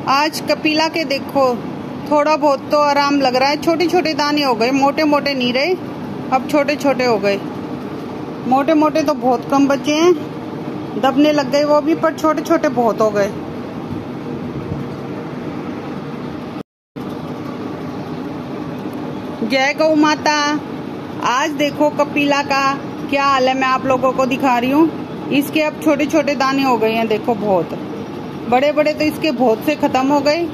आज कपिला के देखो थोड़ा बहुत तो आराम लग रहा है। छोटे छोटे दाने हो गए, मोटे मोटे नहीं रहे, अब छोटे छोटे हो गए। मोटे मोटे तो बहुत कम बचे हैं, दबने लग गए वो भी, पर छोटे छोटे बहुत हो गए। जय गौ माता। आज देखो कपिला का क्या हाल है, मैं आप लोगों को दिखा रही हूँ। इसके अब छोटे छोटे दाने हो गए हैं, देखो बहुत बड़े बड़े तो इसके बहुत से खत्म हो गए,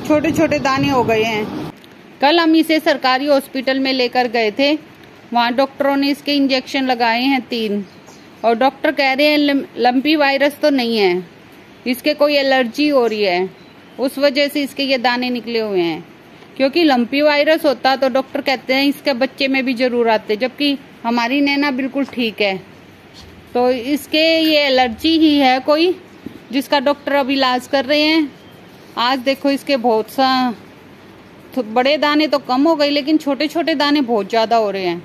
छोटे छोटे दाने हो गए हैं। कल हम इसे सरकारी हॉस्पिटल में लेकर गए थे, वहाँ डॉक्टरों ने इसके इंजेक्शन लगाए हैं 3, और डॉक्टर कह रहे हैं लंपी वायरस तो नहीं है, इसके कोई एलर्जी हो रही है, उस वजह से इसके ये दाने निकले हुए हैं। क्योंकि लंपी वायरस होता तो डॉक्टर कहते हैं इसके बच्चे में भी जरूर आते, जबकि हमारी नैना बिल्कुल ठीक है। तो इसके ये एलर्जी ही है कोई, जिसका डॉक्टर अब इलाज कर रहे हैं। आज देखो इसके बहुत सा बड़े दाने तो कम हो गए, लेकिन छोटे छोटे दाने बहुत ज्यादा हो रहे हैं।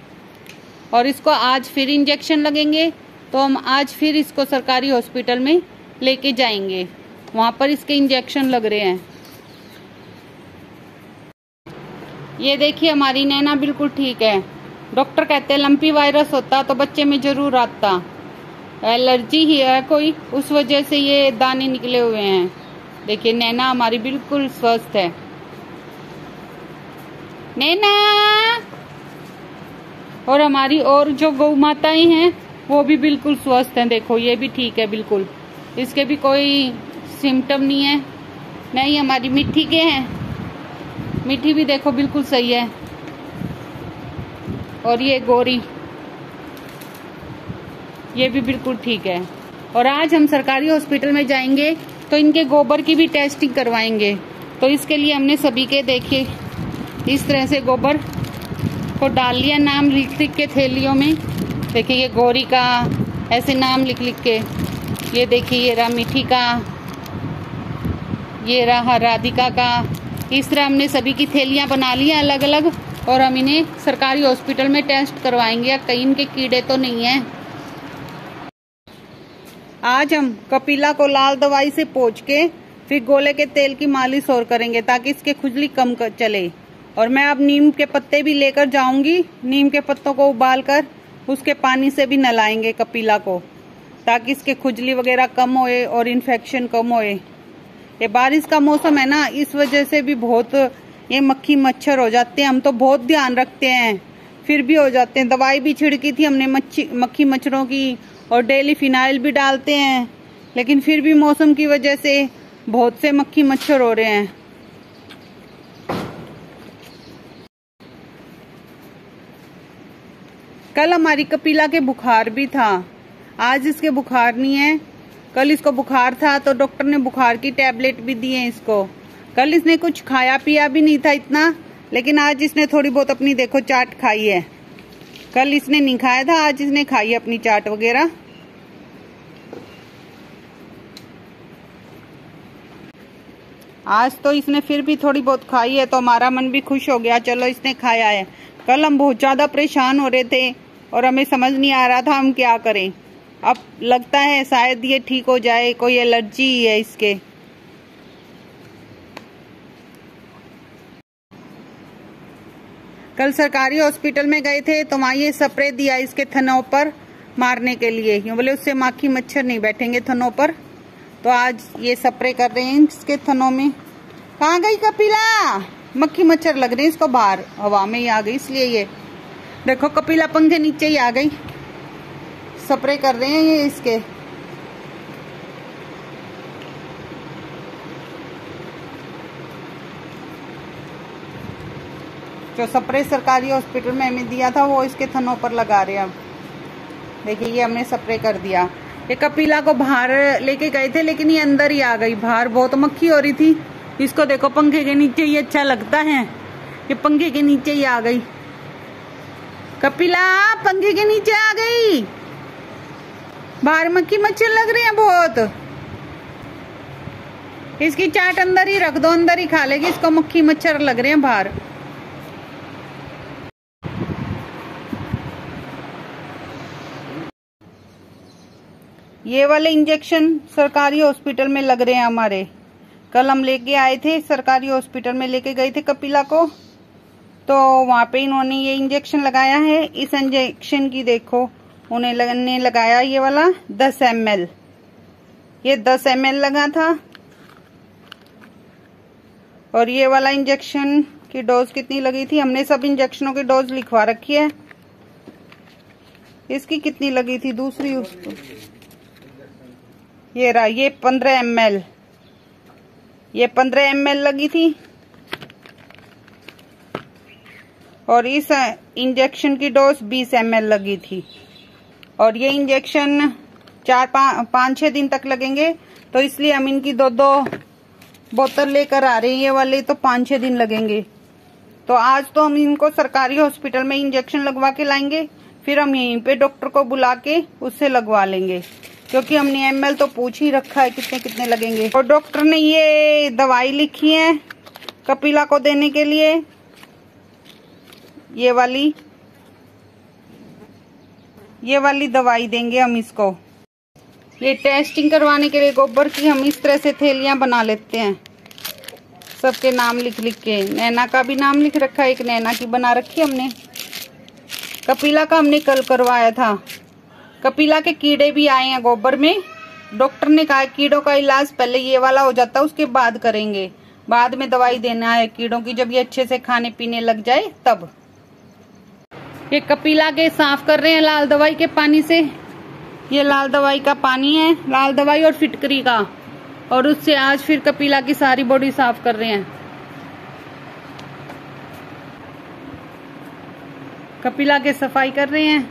और इसको आज फिर इंजेक्शन लगेंगे, तो हम आज फिर इसको सरकारी हॉस्पिटल में लेके जाएंगे, वहां पर इसके इंजेक्शन लग रहे हैं। ये देखिए हमारी नैना बिल्कुल ठीक है। डॉक्टर कहते हैं लंपी वायरस होता तो बच्चे में जरूर आता, एलर्जी ही है कोई, उस वजह से ये दाने निकले हुए हैं। देखिए नैना हमारी बिल्कुल स्वस्थ है। नैना और हमारी और जो गौ माताएं हैं वो भी बिल्कुल स्वस्थ हैं। देखो ये भी ठीक है बिल्कुल, इसके भी कोई सिम्टम नहीं है। नहीं हमारी मिट्टी के हैं, मिट्टी भी देखो बिल्कुल सही है। और ये गोरी, ये भी बिल्कुल ठीक है। और आज हम सरकारी हॉस्पिटल में जाएंगे तो इनके गोबर की भी टेस्टिंग करवाएंगे। तो इसके लिए हमने सभी के देखिए इस तरह से गोबर को डाल लिया, नाम लिख लिख के थैलियों में। देखिए ये गौरी का ऐसे नाम लिख लिख के, ये देखिए ये रहा मिठी का, ये रहा राधिका का। इस तरह हमने सभी की थैलियां बना ली हैं अलग अलग, और हम इन्हें सरकारी हॉस्पिटल में टेस्ट करवाएंगे, कहीं इनके कीड़े तो नहीं है। आज हम कपिला को लाल दवाई से पोंछ के फिर गोले के तेल की मालिश और करेंगे, ताकि इसके खुजली कम चले। और मैं अब नीम के पत्ते भी लेकर जाऊंगी, नीम के पत्तों को उबालकर उसके पानी से भी नहलाएंगे कपिला को, ताकि इसके खुजली वगैरह कम होए और इन्फेक्शन कम होए। ये बारिश का मौसम है ना, इस वजह से भी बहुत ये मक्खी मच्छर हो जाते हैं। हम तो बहुत ध्यान रखते हैं, फिर भी हो जाते हैं। दवाई भी छिड़की थी हमने मक्खी मच्छरों की, और डेली फिनाइल भी डालते हैं, लेकिन फिर भी मौसम की वजह से बहुत से मक्खी मच्छर हो रहे हैं। कल हमारी कपिला के बुखार भी था, आज इसके बुखार नहीं है। कल इसको बुखार था तो डॉक्टर ने बुखार की टैबलेट भी दी है इसको। कल इसने कुछ खाया पिया भी नहीं था इतना, लेकिन आज इसने थोड़ी बहुत अपनी देखो चाट खाई है। कल इसने नहीं खाया था, आज इसने खाई अपनी चाट वगैरह। आज तो इसने फिर भी थोड़ी बहुत खाई है, तो हमारा मन भी खुश हो गया, चलो इसने खाया है। कल हम बहुत ज्यादा परेशान हो रहे थे और हमें समझ नहीं आ रहा था हम क्या करें। अब लगता है शायद ये ठीक हो जाए, कोई एलर्जी है इसके। कल सरकारी हॉस्पिटल में गए थे तो वहाँ ये स्प्रे दिया इसके थनों पर मारने के लिए, यूँ बोले उससे माखी मच्छर नहीं बैठेंगे थनों पर। तो आज ये स्प्रे कर रहे हैं इसके थनों में। कहाँ गई कपिला? मक्खी मच्छर लग रहे हैं इसको, बाहर हवा में ही आ गई, इसलिए ये देखो कपिला पंखे नीचे ही आ गई। स्प्रे कर रहे हैं ये इसके। जो स्प्रे सरकारी हॉस्पिटल में हमें दिया था वो इसके थनों पर लगा रहे हैं। अब देखिए ये हमने स्प्रे कर दिया। ये कपिला को बाहर लेके गए थे, लेकिन ये अंदर ही आ गई, बाहर बहुत मक्खी हो रही थी। इसको देखो पंखे के नीचे ही अच्छा लगता है, ये पंखे के नीचे ही आ गई। कपिला पंखे के नीचे आ गई, बाहर मक्खी मच्छर लग रहे हैं बहुत। इसकी चाट अंदर ही रख दो, अंदर ही खा लेगी, इसको मक्खी मच्छर लग रहे हैं बाहर। ये वाले इंजेक्शन सरकारी हॉस्पिटल में लग रहे हैं हमारे। कल हम लेके आए थे, सरकारी हॉस्पिटल में लेके गए थे कपिला को, तो वहाँ पे इन्होंने ये इंजेक्शन लगाया है। इस इंजेक्शन की देखो उन्हें लगाया ये वाला 10 ml, ये 10 ml लगा था। और ये वाला इंजेक्शन की डोज कितनी लगी थी, हमने सब इंजेक्शनों की डोज लिखवा रखी है। इसकी कितनी लगी थी दूसरी, उसको ये रहा, ये 15 ml, ये 15 ml लगी थी। और इस इंजेक्शन की डोज 20 ml लगी थी। और ये इंजेक्शन 5-6 दिन तक लगेंगे, तो इसलिए हम इनकी 2-2 बोतल लेकर आ रहे हैं। ये वाले तो 5-6 दिन लगेंगे। तो आज तो हम इनको सरकारी हॉस्पिटल में इंजेक्शन लगवा के लाएंगे, फिर हम यहीं पे डॉक्टर को बुला के उससे लगवा लेंगे, क्योंकि हमने ml तो पूछ ही रखा है कितने कितने लगेंगे। और डॉक्टर ने ये दवाई लिखी है कपिला को देने के लिए, ये वाली दवाई देंगे हम इसको। ये टेस्टिंग करवाने के लिए गोबर की हम इस तरह से थैलियां बना लेते हैं, सबके नाम लिख लिख के। नैना का भी नाम लिख रखा है, एक नैना की बना रखी हमने। कपिला का हमने कल करवाया था। कपिला के कीड़े भी आए हैं गोबर में। डॉक्टर ने कहा कीड़ों का इलाज पहले ये वाला हो जाता है, उसके बाद करेंगे, बाद में दवाई देना है कीड़ों की, जब ये अच्छे से खाने पीने लग जाए तब। ये कपिला के साफ कर रहे हैं लाल दवाई के पानी से। ये लाल दवाई का पानी है, लाल दवाई और फिटकरी का, और उससे आज फिर कपिला की सारी बॉडी साफ कर रहे हैं। कपिला के सफाई कर रहे हैं।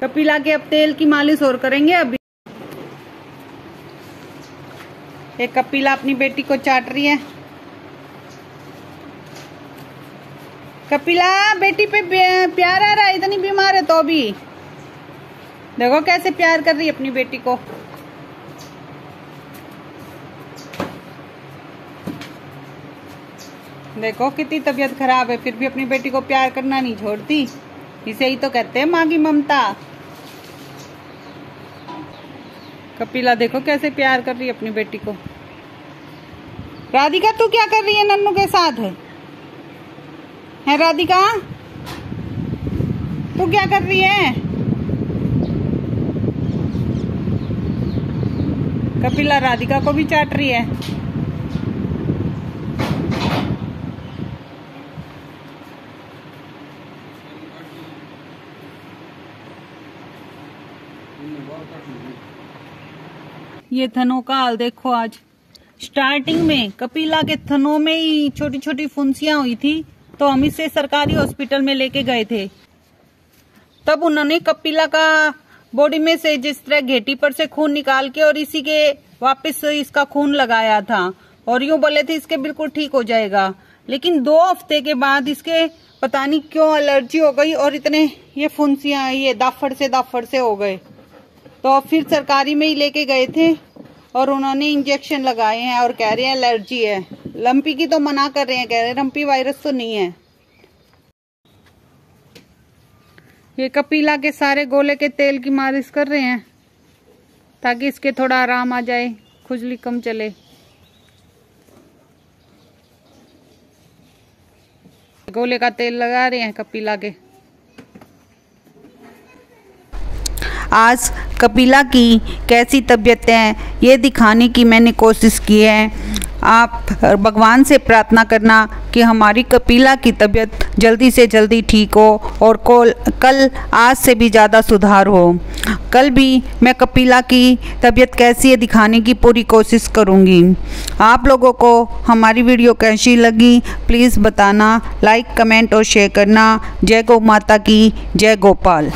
कपिला के अब तेल की मालिश और करेंगे। अभी ये कपिला अपनी बेटी को चाट रही है। कपिला बेटी पे प्यार आ रहा है, इतनी बीमार है तो भी देखो कैसे प्यार कर रही है अपनी बेटी को। देखो कितनी तबीयत खराब है, फिर भी अपनी बेटी को प्यार करना नहीं छोड़ती। इसे ही तो कहते हैं माँ की ममता। कपिला देखो कैसे प्यार कर रही है अपनी बेटी को। राधिका तू क्या कर रही है नन्नू के साथ है राधिका, तू क्या कर रही है? कपिला राधिका को भी चाट रही है। ये थनों का हाल देखो। आज स्टार्टिंग में कपिला के थनों में ही छोटी छोटी फुंसियां हुई थी, तो हम इसे सरकारी हॉस्पिटल में लेके गए थे। तब उन्होंने कपिला का बॉडी में से जिस तरह घेटी पर से खून निकाल के और इसी के वापस इसका खून लगाया था, और यूं बोले थे इसके बिल्कुल ठीक हो जाएगा। लेकिन 2 हफ्ते के बाद इसके पता नहीं क्यों एलर्जी हो गई और इतने ये फुंसियां ये दाफड़ से हो गए। तो फिर सरकारी में ही लेके गए थे और उन्होंने इंजेक्शन लगाए हैं और कह रहे हैं एलर्जी है। लंपी की तो मना कर रहे हैं, कह रहे हैं लंपी वायरस तो नहीं है। ये कपिला के सारे गोले के तेल की मालिश कर रहे हैं ताकि इसके थोड़ा आराम आ जाए, खुजली कम चले। गोले का तेल लगा रहे हैं कपिला के। आज कपिला की कैसी तबीयत है ये दिखाने की मैंने कोशिश की है। आप भगवान से प्रार्थना करना कि हमारी कपिला की तबीयत जल्दी से जल्दी ठीक हो और कल आज से भी ज़्यादा सुधार हो। कल भी मैं कपिला की तबीयत कैसी है दिखाने की पूरी कोशिश करूँगी। आप लोगों को हमारी वीडियो कैसी लगी प्लीज़ बताना, लाइक कमेंट और शेयर करना। जय गौ माता की, जय गोपाल।